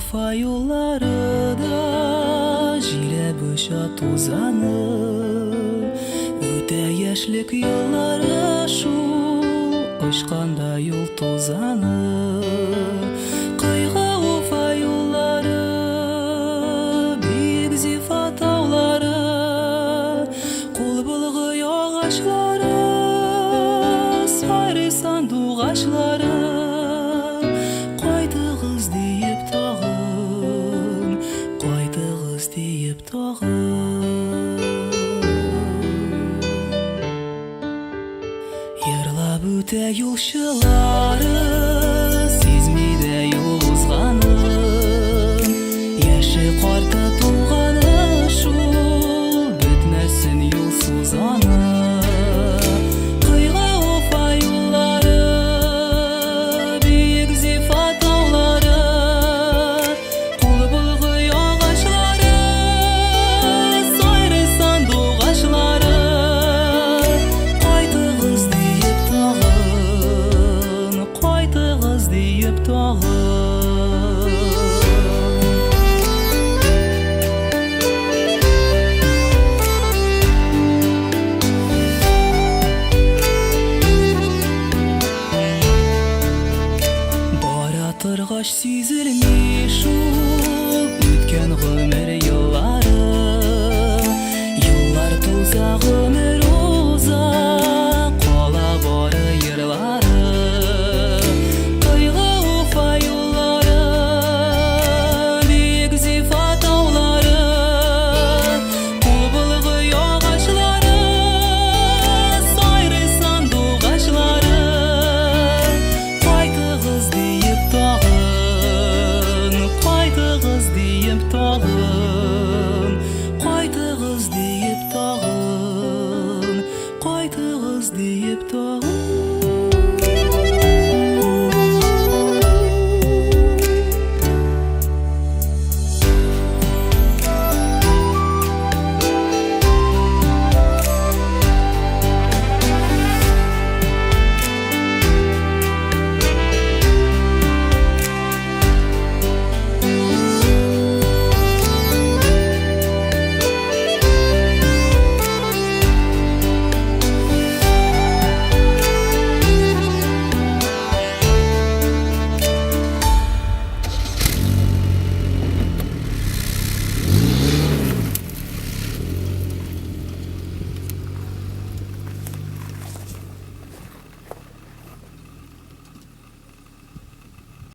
Уфа юлларыда җиләп оча тузанып, үтә яшьлек еллары шул, очканда юл тузанып. Кыйга Уфа юллары, бик зифа таулары, кул былгый агачлары, сайрый сандугачлары. Кайтыгыз диеп тагын, кайтыгыз диеп тагын. Йырлап үтә юлчылары, сизми дә юл узганын. Яше карты тулганы шул, бетмәсен юл сузаны. Кыйга Уфа юллары, бик зифа таулары, кул былгый агачлары, сайрый сандугачлары. Кайтыгыз диеп тагын, кайтыгыз диеп тагын. Бара торгач сизелми шул үткән гомер еллары, еллар туза гомер